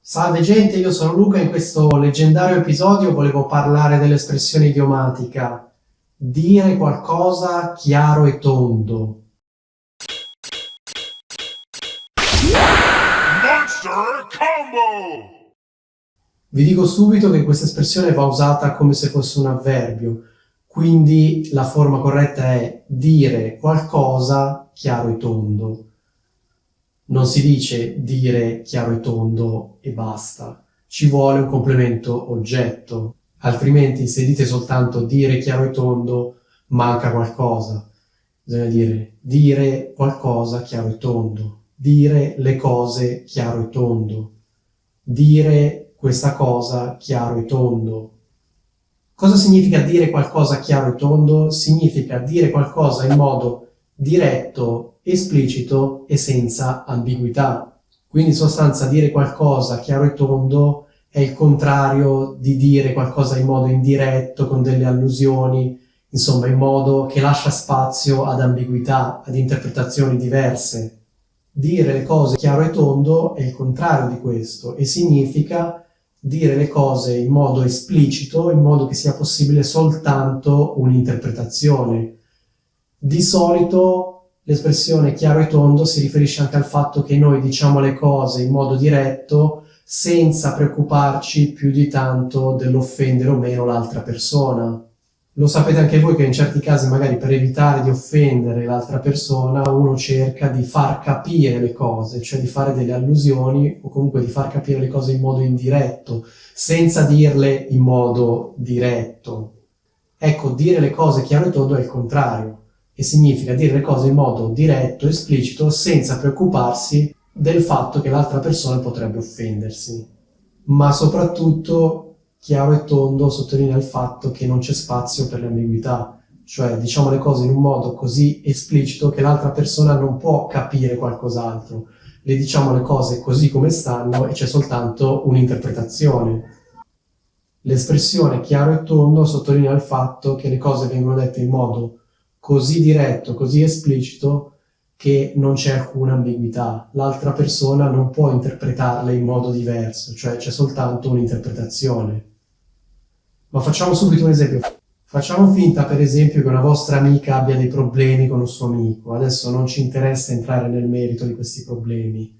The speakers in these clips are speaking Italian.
Salve gente, io sono Luca e in questo leggendario episodio volevo parlare dell'espressione idiomatica dire qualcosa chiaro e tondo. Monster Combo! Vi dico subito che questa espressione va usata come se fosse un avverbio, quindi la forma corretta è dire qualcosa chiaro e tondo. Non si dice dire chiaro e tondo e basta, ci vuole un complemento oggetto, altrimenti se dite soltanto dire chiaro e tondo manca qualcosa. Bisogna dire qualcosa chiaro e tondo, dire le cose chiaro e tondo, dire questa cosa chiaro e tondo. Cosa significa dire qualcosa chiaro e tondo? Significa dire qualcosa in modo diretto, esplicito e senza ambiguità. Quindi in sostanza dire qualcosa chiaro e tondo è il contrario di dire qualcosa in modo indiretto, con delle allusioni, insomma in modo che lascia spazio ad ambiguità, ad interpretazioni diverse. Dire le cose chiaro e tondo è il contrario di questo e significa dire le cose in modo esplicito, in modo che sia possibile soltanto un'interpretazione. Di solito l'espressione chiaro e tondo si riferisce anche al fatto che noi diciamo le cose in modo diretto senza preoccuparci più di tanto dell'offendere o meno l'altra persona. Lo sapete anche voi che in certi casi magari per evitare di offendere l'altra persona uno cerca di far capire le cose, cioè di fare delle allusioni o comunque di far capire le cose in modo indiretto, senza dirle in modo diretto. Ecco, dire le cose chiaro e tondo è il contrario. E significa dire le cose in modo diretto, esplicito, senza preoccuparsi del fatto che l'altra persona potrebbe offendersi. Ma soprattutto, chiaro e tondo sottolinea il fatto che non c'è spazio per le ambiguità, cioè diciamo le cose in un modo così esplicito che l'altra persona non può capire qualcos'altro. Le diciamo le cose così come stanno e c'è soltanto un'interpretazione. L'espressione chiaro e tondo sottolinea il fatto che le cose vengono dette in modo così diretto, così esplicito, che non c'è alcuna ambiguità. L'altra persona non può interpretarle in modo diverso, cioè c'è soltanto un'interpretazione. Ma facciamo subito un esempio. Facciamo finta, per esempio, che una vostra amica abbia dei problemi con un suo amico. Adesso non ci interessa entrare nel merito di questi problemi.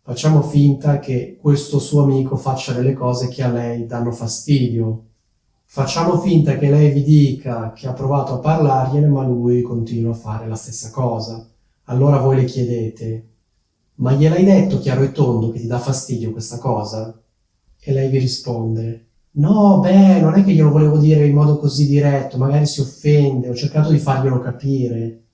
Facciamo finta che questo suo amico faccia delle cose che a lei danno fastidio. Facciamo finta che lei vi dica che ha provato a parlargliene, ma lui continua a fare la stessa cosa. Allora voi le chiedete, ma gliel'hai detto chiaro e tondo che ti dà fastidio questa cosa? E lei vi risponde, no, beh, non è che glielo volevo dire in modo così diretto, magari si offende, ho cercato di farglielo capire.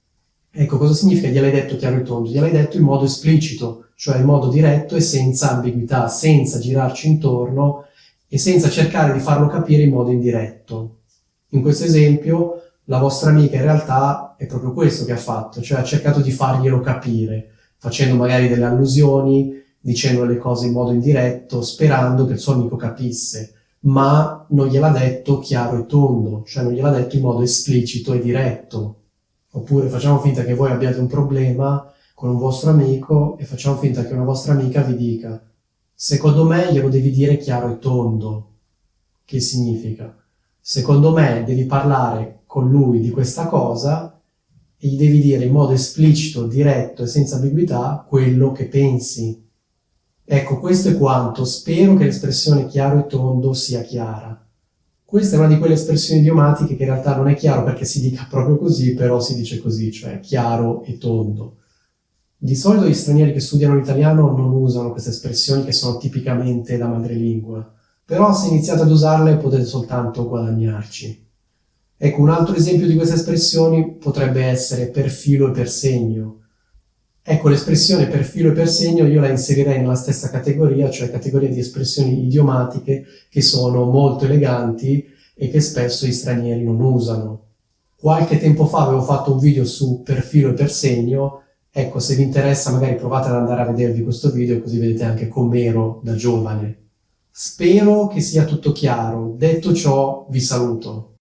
Ecco, cosa significa gliel'hai detto chiaro e tondo? Gliel'hai detto in modo esplicito, cioè in modo diretto e senza ambiguità, senza girarci intorno e senza cercare di farlo capire in modo indiretto. In questo esempio, la vostra amica in realtà è proprio questo che ha fatto, cioè ha cercato di farglielo capire, facendo magari delle allusioni, dicendo le cose in modo indiretto, sperando che il suo amico capisse, ma non gliel'ha detto chiaro e tondo, cioè non gliel'ha detto in modo esplicito e diretto. Oppure facciamo finta che voi abbiate un problema con un vostro amico e facciamo finta che una vostra amica vi dica secondo me glielo devi dire chiaro e tondo. Che significa? Secondo me devi parlare con lui di questa cosa e gli devi dire in modo esplicito, diretto e senza ambiguità quello che pensi. Ecco, questo è quanto. Spero che l'espressione chiaro e tondo sia chiara. Questa è una di quelle espressioni idiomatiche che in realtà non è chiaro perché si dica proprio così, però si dice così, cioè chiaro e tondo. Di solito gli stranieri che studiano l'italiano non usano queste espressioni che sono tipicamente da madrelingua, però se iniziate ad usarle potete soltanto guadagnarci. Ecco, un altro esempio di queste espressioni potrebbe essere per filo e per segno. Ecco, l'espressione per filo e per segno io la inserirei nella stessa categoria, cioè categoria di espressioni idiomatiche che sono molto eleganti e che spesso gli stranieri non usano. Qualche tempo fa avevo fatto un video su per filo e per segno. Ecco, se vi interessa magari provate ad andare a vedervi questo video così vedete anche com'ero da giovane. Spero che sia tutto chiaro. Detto ciò, vi saluto.